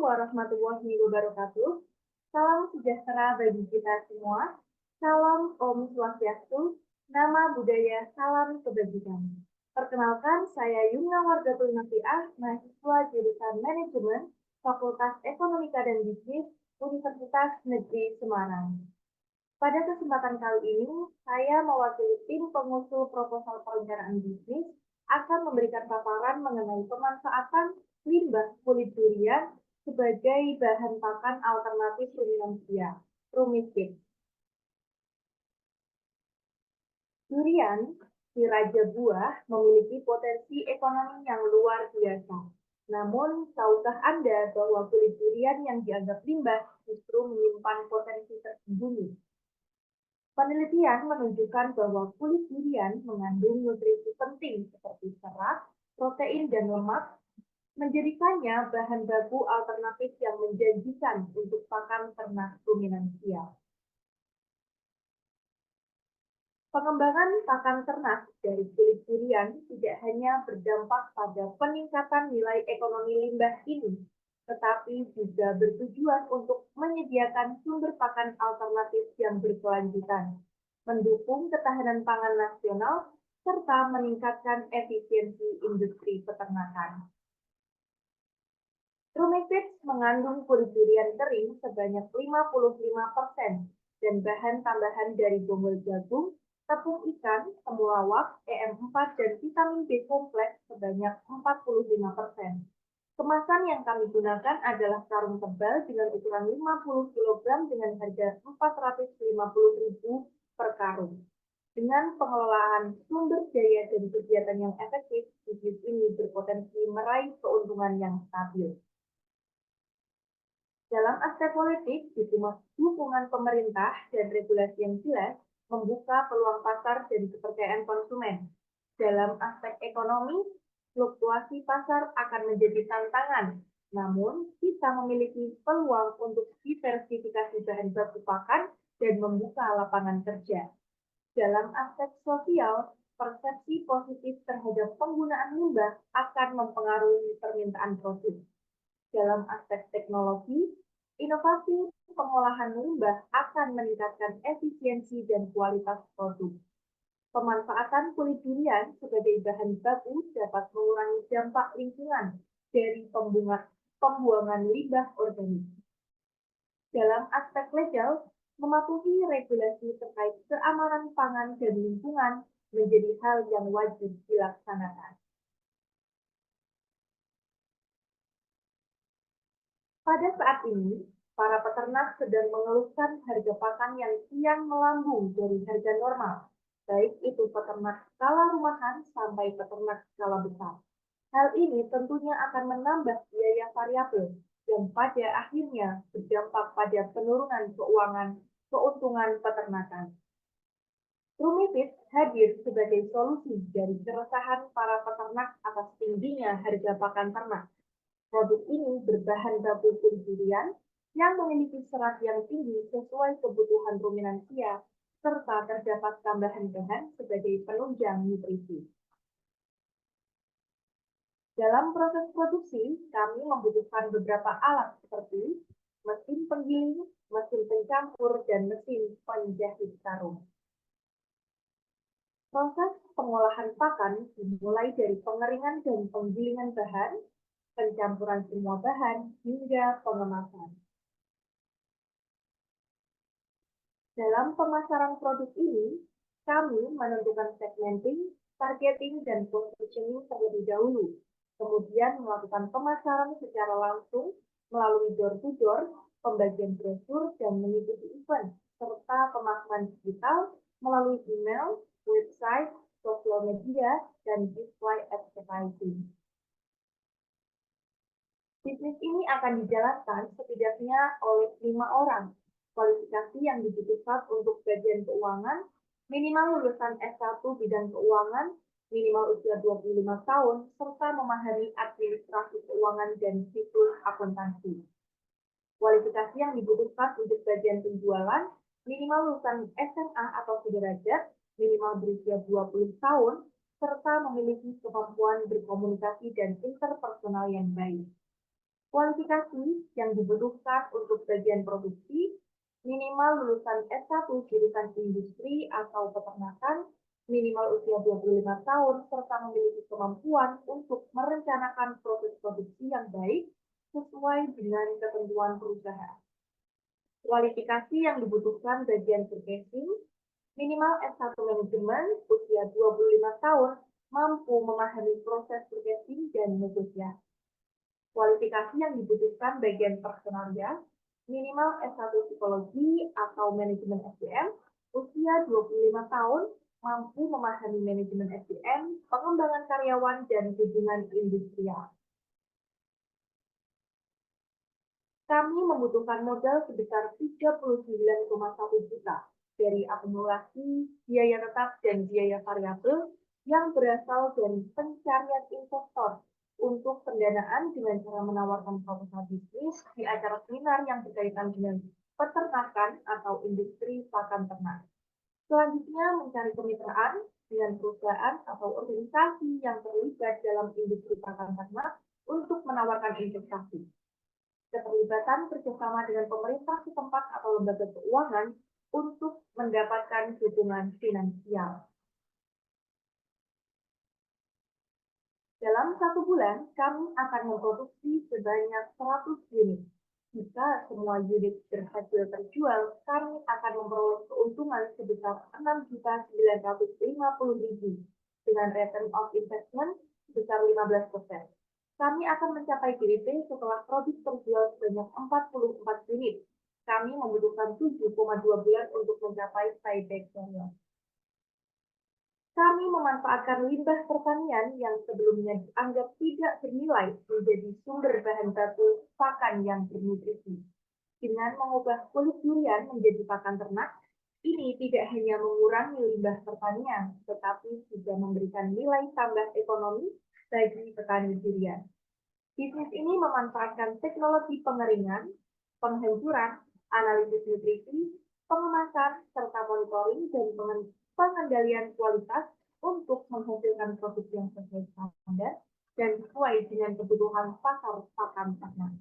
warahmatullahi wabarakatuh. Salam sejahtera bagi kita semua. Salam Om Swastiastu. Nama budaya salam kebajikan. Perkenalkan, saya Yumna Wardatul Nafiah, mahasiswa jurusan Manajemen, Fakultas Ekonomika dan Bisnis, Universitas Negeri Semarang. Pada kesempatan kali ini, saya mewakili tim pengusul proposal perencanaan bisnis akan memberikan paparan mengenai pemanfaatan limbah kulit durian sebagai bahan pakan alternatif ruminansia, RUMISIP. Durian, si raja buah, memiliki potensi ekonomi yang luar biasa. Namun, tahukah Anda bahwa kulit durian yang dianggap limbah justru menyimpan potensi tersembunyi? Penelitian menunjukkan bahwa kulit durian mengandung nutrisi penting seperti serat, protein, dan lemak, menjadikannya bahan baku alternatif yang menjanjikan untuk pakan ternak ruminansia. Pengembangan pakan ternak dari kulit durian tidak hanya berdampak pada peningkatan nilai ekonomi limbah ini, tetapi juga bertujuan untuk menyediakan sumber pakan alternatif yang berkelanjutan, mendukung ketahanan pangan nasional, serta meningkatkan efisiensi industri peternakan. RUMISIP mengandung kulit durian kering sebanyak 55% dan bahan tambahan dari bonggol jagung, tepung ikan, temulawak, EM4, dan vitamin B kompleks sebanyak 45%. Kemasan yang kami gunakan adalah karung tebal dengan ukuran 50 kg dengan harga Rp450.000 per karung. Dengan pengelolaan sumber daya dan kegiatan yang efektif, bisnis ini berpotensi meraih keuntungan yang stabil. Dalam aspek politik, dukungan pemerintah dan regulasi yang jelas membuka peluang pasar dan kepercayaan konsumen. Dalam aspek ekonomi, fluktuasi pasar akan menjadi tantangan, namun kita memiliki peluang untuk diversifikasi bahan baku pakan dan membuka lapangan kerja. Dalam aspek sosial, persepsi positif terhadap penggunaan limbah akan mempengaruhi permintaan produk. Dalam aspek teknologi, inovasi pengolahan limbah akan meningkatkan efisiensi dan kualitas produk. Pemanfaatan kulit durian sebagai bahan baku dapat mengurangi dampak lingkungan dari pembuangan limbah organik. Dalam aspek legal, mematuhi regulasi terkait keamanan pangan dan lingkungan menjadi hal yang wajib dilaksanakan. Pada saat ini, para peternak sedang mengeluhkan harga pakan yang kian melambung dari harga normal, baik itu peternak skala rumahan sampai peternak skala besar. Hal ini tentunya akan menambah biaya variabel yang pada akhirnya berdampak pada penurunan keuntungan peternakan. RUMISIP hadir sebagai solusi dari keresahan para peternak atas tingginya harga pakan ternak. Produk ini berbahan baku kulit durian yang memiliki serat yang tinggi sesuai kebutuhan ruminansia, serta terdapat tambahan bahan sebagai penunjang nutrisi. Dalam proses produksi, kami membutuhkan beberapa alat seperti mesin penggiling, mesin pencampur, dan mesin penjahit karung. Proses pengolahan pakan dimulai dari pengeringan dan penggilingan bahan, pencampuran semua bahan, hingga pengemasan. Dalam pemasaran produk ini, kami menentukan segmenting, targeting, dan positioning terlebih dahulu, kemudian melakukan pemasaran secara langsung melalui door-to-door, pembagian brosur, dan mengikuti event, serta pemasaran digital melalui email, website, sosial media, dan display advertising. Bisnis ini akan dijalankan setidaknya oleh 5 orang. Kualifikasi yang dibutuhkan untuk bagian keuangan, minimal lulusan S1 bidang keuangan, minimal usia 25 tahun, serta memahami administrasi keuangan dan siklus akuntansi. Kualifikasi yang dibutuhkan untuk bagian penjualan, minimal lulusan SMA atau sederajat, minimal berusia 20 tahun, serta memiliki kemampuan berkomunikasi dan interpersonal yang baik. Kualifikasi yang dibutuhkan untuk bagian produksi, minimal lulusan S1 jurusan industri atau peternakan, minimal usia 25 tahun, serta memiliki kemampuan untuk merencanakan proses produksi yang baik sesuai dengan ketentuan perusahaan. Kualifikasi yang dibutuhkan bagian purchasing, minimal S1 manajemen, usia 25 tahun, mampu memahami proses purchasing dan negosiasi. Kualifikasi yang dibutuhkan bagian personalia, minimal S1 psikologi atau manajemen SDM, usia 25 tahun, mampu memahami manajemen SDM, pengembangan karyawan, dan hubungan industrial. Kami membutuhkan modal sebesar 39,1 juta dari akumulasi biaya tetap dan biaya variabel yang berasal dari pencarian investor untuk pendanaan dengan cara menawarkan proposal bisnis di acara seminar yang berkaitan dengan peternakan atau industri pakan ternak. Selanjutnya, mencari kemitraan dengan perusahaan atau organisasi yang terlibat dalam industri pakan ternak untuk menawarkan investasi. Keterlibatan kerjasama dengan pemerintah setempat atau lembaga keuangan untuk mendapatkan dukungan finansial. Dalam 1 bulan, kami akan memproduksi sebanyak 100 unit. Jika semua unit berhasil terjual, kami akan memperoleh keuntungan sebesar 6.950.000 dengan return of investment sebesar 15%. Kami akan mencapai GWP setelah produk terjual sebanyak 44 unit. Kami membutuhkan 7,2 bulan untuk mencapai payback period. Kami memanfaatkan limbah pertanian yang sebelumnya dianggap tidak bernilai menjadi sumber bahan baku pakan yang bernutrisi. Dengan mengubah kulit durian menjadi pakan ternak, ini tidak hanya mengurangi limbah pertanian, tetapi juga memberikan nilai tambah ekonomi bagi petani durian. Bisnis ini memanfaatkan teknologi pengeringan, penghancuran, analisis nutrisi, pengemasan, serta monitoring dan pengendalian kualitas untuk menghasilkan produk yang sesuai standar dan sesuai dengan kebutuhan pasar pakan ternak.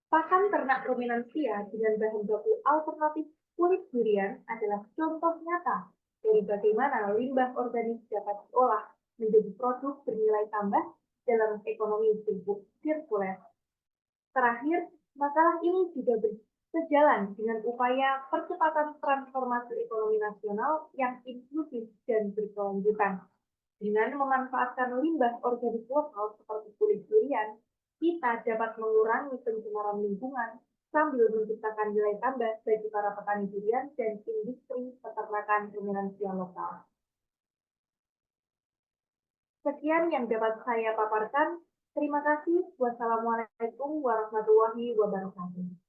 Pakan ternak ruminansia dengan bahan baku alternatif kulit durian adalah contoh nyata dari bagaimana limbah organik dapat diolah menjadi produk bernilai tambah dalam ekonomi sirkuler. Terakhir, masalah ini juga sejalan dengan upaya percepatan transformasi ekonomi nasional yang inklusif dan berkelanjutan. Dengan memanfaatkan limbah organik lokal seperti kulit durian, kita dapat mengurangi pencemaran lingkungan sambil menciptakan nilai tambah bagi para petani durian dan industri peternakan ruminansia lokal. Sekian yang dapat saya paparkan. Terima kasih. Wassalamualaikum warahmatullahi wabarakatuh.